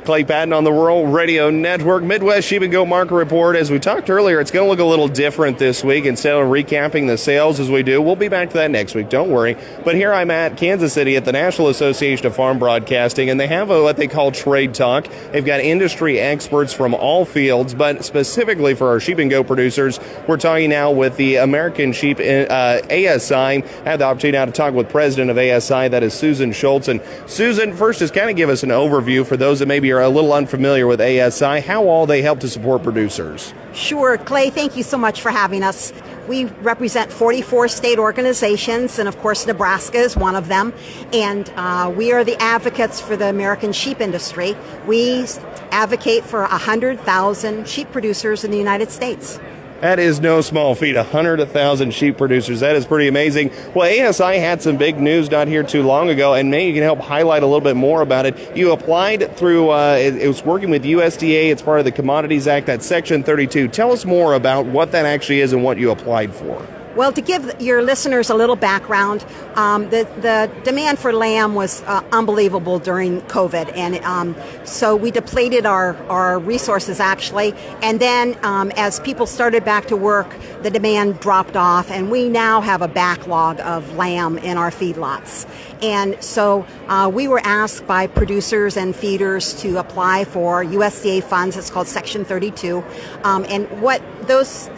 Clay Patton on the Rural Radio Network, Midwest Sheep and Goat Market Report. As we talked earlier, it's going to look a little different this week. Instead of recapping the sales as we do, we'll be back to that next week, don't worry. But here I'm at Kansas City at the National Association of Farm Broadcasting, and they have what they call Trade Talk. They've got industry experts from all fields, but specifically for our sheep and goat producers, we're talking now with the American Sheep ASI. I had the opportunity now to talk with President of ASI, that is Susan Schultz. And Susan, first, just kind of give us an overview for those that maybe are a little unfamiliar with ASI, how all they help to support producers. Sure, Clay, thank you so much for having us. We represent 44 state organizations, and of course Nebraska is one of them. And we are the advocates for the American sheep industry. We advocate for 100,000 sheep producers in the United States. That is no small feat, 100,000 sheep producers. That is pretty amazing. Well, ASI had some big news not here too long ago, and maybe you can help highlight a little bit more about it. You applied through, it was working with USDA. It's part of the Commodities Act, that's Section 32. Tell us more about what that actually is and what you applied for. Well, to give your listeners a little background, the demand for lamb was unbelievable during COVID, and so we depleted our resources, actually. And then as people started back to work, the demand dropped off, and we now have a backlog of lamb in our feedlots. And so we were asked by producers and feeders to apply for USDA funds. It's called Section 32. And what those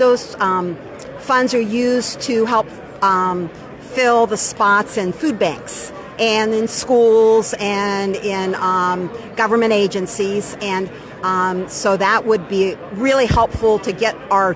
funds are used to help fill the spots in food banks and in schools and in government agencies. And so that would be really helpful to get our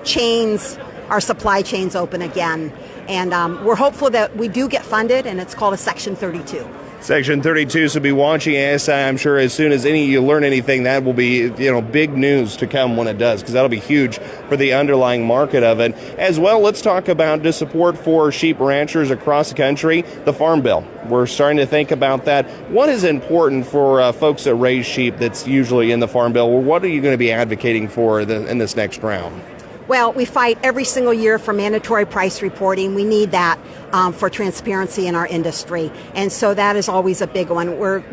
supply chains open again. And we're hopeful that we do get funded, and it's called a Section 32. Section 32, so be watching ASI. I'm sure as soon as you learn anything, that will be big news to come when it does, because that'll be huge for the underlying market of it. As well, let's talk about the support for sheep ranchers across the country, the Farm Bill. We're starting to think about that. What is important for folks that raise sheep that's usually in the Farm Bill? Or what are you going to be advocating for in this next round? Well, we fight every single year for mandatory price reporting. We need that for transparency in our industry. And so that is always a big one. We're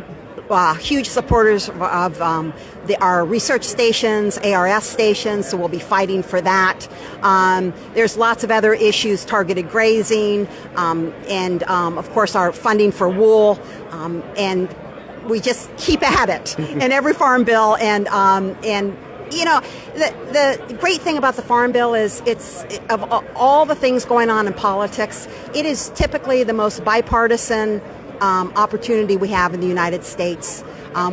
huge supporters of our research stations, ARS stations, so we'll be fighting for that. There's lots of other issues, targeted grazing, and of course our funding for wool, and we just keep at it in every farm bill. And the great thing about the Farm Bill is of all the things going on in politics, it is typically the most bipartisan opportunity we have in the United States.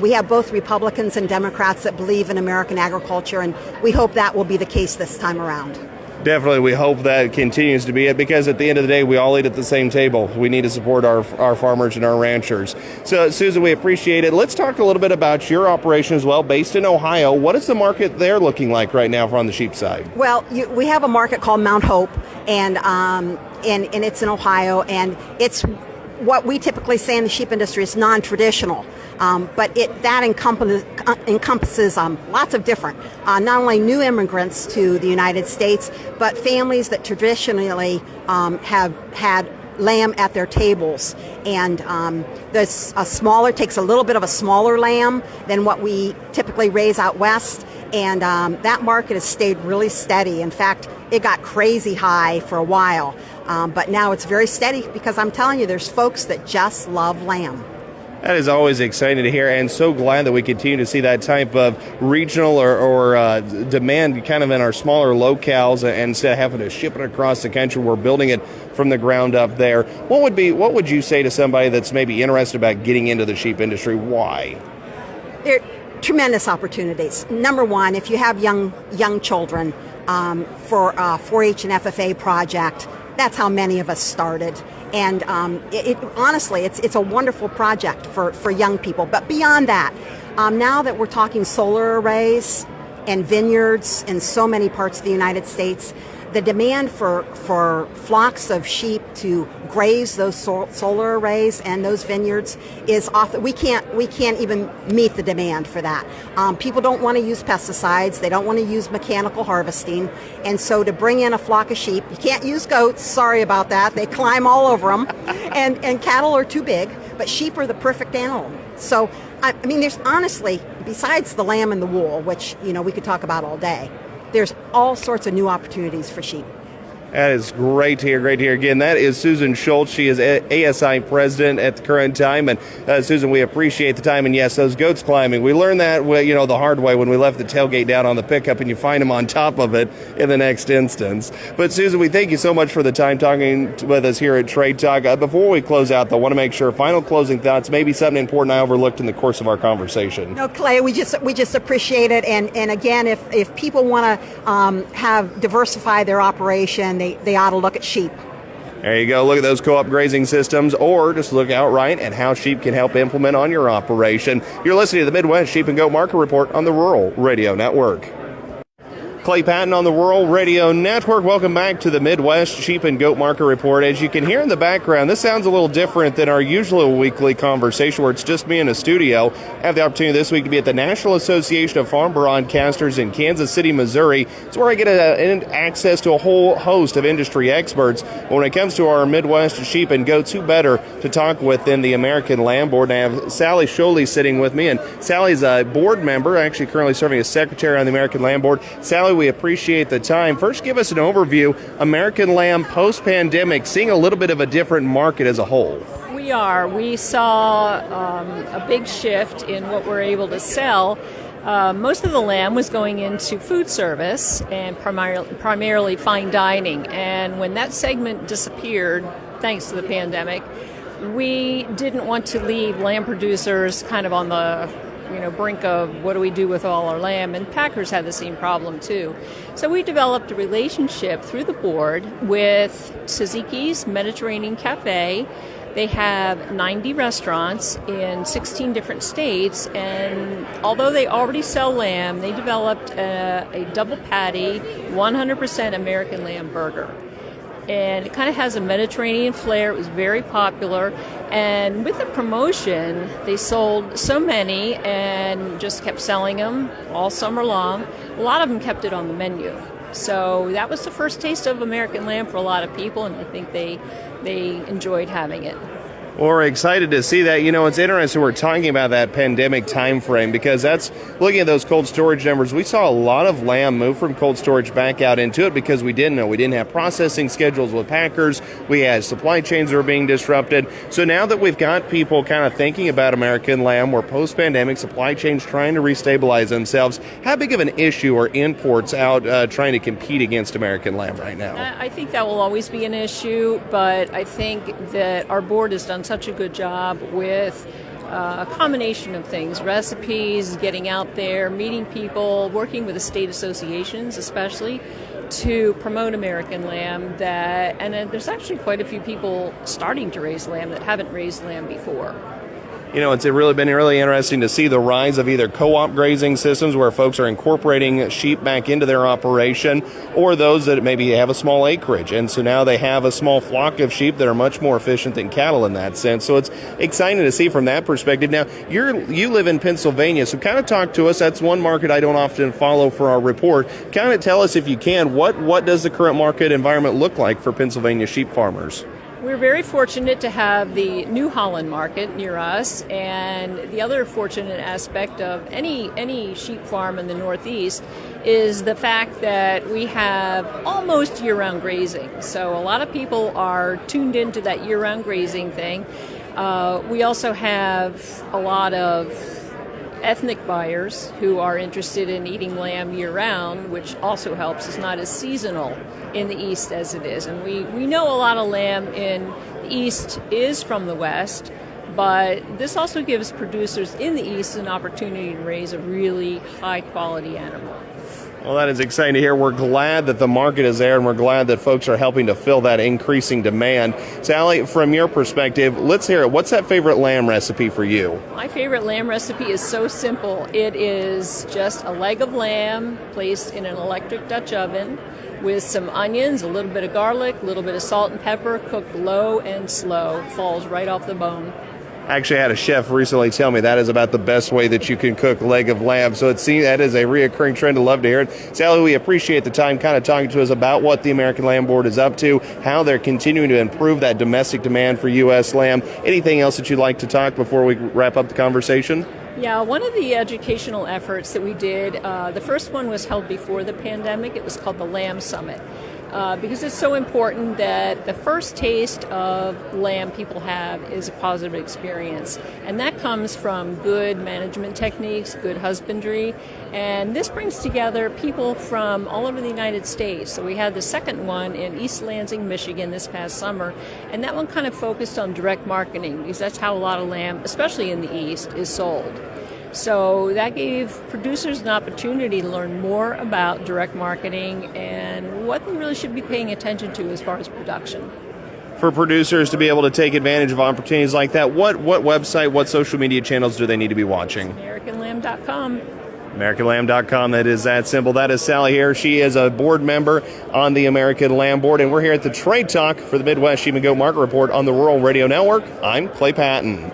We have both Republicans and Democrats that believe in American agriculture, and we hope that will be the case this time around. Definitely, we hope that continues to be it, because at the end of the day, we all eat at the same table. We need to support our farmers and our ranchers. So, Susan, we appreciate it. Let's talk a little bit about your operation as well, based in Ohio. What is the market there looking like right now on the sheep side? Well, we have a market called Mount Hope, and it's in Ohio, and it's what we typically say in the sheep industry is non-traditional. But that encompasses lots of different, not only new immigrants to the United States, but families that traditionally have had lamb at their tables. And takes a little bit of a smaller lamb than what we typically raise out west. And that market has stayed really steady. In fact, it got crazy high for a while. But now it's very steady, because I'm telling you, there's folks that just love lamb. That is always exciting to hear, and so glad that we continue to see that type of regional or demand kind of in our smaller locales, and instead of having to ship it across the country, we're building it from the ground up there. What would you say to somebody that's maybe interested about getting into the sheep industry? Why? There are tremendous opportunities. Number one, if you have young children, for 4-H and FFA project, that's how many of us started. And honestly, it's a wonderful project for young people. But beyond that, now that we're talking solar arrays and vineyards in so many parts of the United States, the demand for flocks of sheep to graze those solar arrays and those vineyards is off. We can't even meet the demand for that. People don't want to use pesticides. They don't want to use mechanical harvesting. And so to bring in a flock of sheep, you can't use goats. Sorry about that. They climb all over them. And cattle are too big, but sheep are the perfect animal. So I mean, there's honestly, besides the lamb and the wool, which, we could talk about all day, there's all sorts of new opportunities for sheep. That is great to hear. Great to hear. Again, that is Susan Schultz. She is ASI president at the current time. And Susan, we appreciate the time. And yes, those goats climbing. We learned that, the hard way when we left the tailgate down on the pickup, and you find them on top of it in the next instance. But Susan, we thank you so much for the time talking with us here at Trade Talk. Before we close out, though, I want to make sure final closing thoughts, maybe something important I overlooked in the course of our conversation. No, Clay, we just appreciate it. And again, if people want to diversify their operation, they ought to look at sheep. There you go. Look at those co-op grazing systems, or just look outright at how sheep can help implement on your operation. You're listening to the Midwest Sheep and Goat Market Report on the Rural Radio Network. Clay Patton on the Rural Radio Network. Welcome back to the Midwest Sheep and Goat Market Report. As you can hear in the background, this sounds a little different than our usual weekly conversation where it's just me in a studio. I have the opportunity this week to be at the National Association of Farm Broadcasters in Kansas City, Missouri. It's where I get access to a whole host of industry experts. When it comes to our Midwest sheep and goats, who better to talk with than the American Lamb Board? And I have Sally Sholey sitting with me, and Sally's a board member, actually currently serving as secretary on the American Lamb Board. Sally, we appreciate the time. First, give us an overview. American lamb post-pandemic, seeing a little bit of a different market as a whole. We are. We saw a big shift in what we're able to sell. Most of the lamb was going into food service and primarily fine dining. And when that segment disappeared, thanks to the pandemic, we didn't want to leave lamb producers kind of on the brink of what do we do with all our lamb, and packers had the same problem too. So we developed a relationship through the board with Tzatziki's Mediterranean Cafe. They have 90 restaurants in 16 different states, and although they already sell lamb, they developed a double patty, 100% American lamb burger. And it kind of has a Mediterranean flair. It was very popular. And with the promotion, they sold so many and just kept selling them all summer long. A lot of them kept it on the menu. So that was the first taste of American lamb for a lot of people, and I think they enjoyed having it. Well, we're excited to see that. It's interesting we're talking about that pandemic time frame, because that's looking at those cold storage numbers. We saw a lot of lamb move from cold storage back out into it because we didn't know. We didn't have processing schedules with packers. We had supply chains that were being disrupted. So now that we've got people kind of thinking about American lamb, we're post-pandemic, supply chains trying to restabilize themselves. How big of an issue are imports out trying to compete against American lamb right now? I think that will always be an issue, but I think that our board has done such a good job with a combination of things, recipes, getting out there, meeting people, working with the state associations especially to promote American lamb, and there's actually quite a few people starting to raise lamb that haven't raised lamb before. It's really been really interesting to see the rise of either co-op grazing systems where folks are incorporating sheep back into their operation, or those that maybe have a small acreage. And so now they have a small flock of sheep that are much more efficient than cattle in that sense. So it's exciting to see from that perspective. Now, you live in Pennsylvania, so kind of talk to us. That's one market I don't often follow for our report. Kind of tell us, if you can, what does the current market environment look like for Pennsylvania sheep farmers? We're very fortunate to have the New Holland market near us, and the other fortunate aspect of any sheep farm in the Northeast is the fact that we have almost year-round grazing. So a lot of people are tuned into that year-round grazing thing. We also have a lot of ethnic buyers who are interested in eating lamb year-round, which also helps. It's not as seasonal in the East as it is. And we know a lot of lamb in the East is from the West, but this also gives producers in the East an opportunity to raise a really high-quality animal. Well, that is exciting to hear. We're glad that the market is there, and we're glad that folks are helping to fill that increasing demand. Sally, from your perspective, let's hear it. What's that favorite lamb recipe for you? My favorite lamb recipe is so simple. It is just a leg of lamb placed in an electric Dutch oven with some onions, a little bit of garlic, a little bit of salt and pepper, cooked low and slow. Falls right off the bone. I actually had a chef recently tell me that is about the best way that you can cook leg of lamb. So it seems that is a reoccurring trend. I love to hear it. Sally, we appreciate the time kind of talking to us about what the American Lamb Board is up to, how they're continuing to improve that domestic demand for U.S. lamb. Anything else that you'd like to talk before we wrap up the conversation? Yeah, one of the educational efforts that we did, the first one was held before the pandemic. It was called the Lamb Summit. Because it's so important that the first taste of lamb people have is a positive experience. And that comes from good management techniques, good husbandry. And this brings together people from all over the United States. So we had the second one in East Lansing, Michigan this past summer. And that one kind of focused on direct marketing because that's how a lot of lamb, especially in the East, is sold. So that gave producers an opportunity to learn more about direct marketing and what they really should be paying attention to as far as production. For producers to be able to take advantage of opportunities like that, what website, what social media channels do they need to be watching? AmericanLamb.com. AmericanLamb.com, that is that simple. That is Sally here. She is a board member on the American Lamb Board, and we're here at the Trade Talk for the Midwest Sheep and Goat Market Report on the Rural Radio Network. I'm Clay Patton.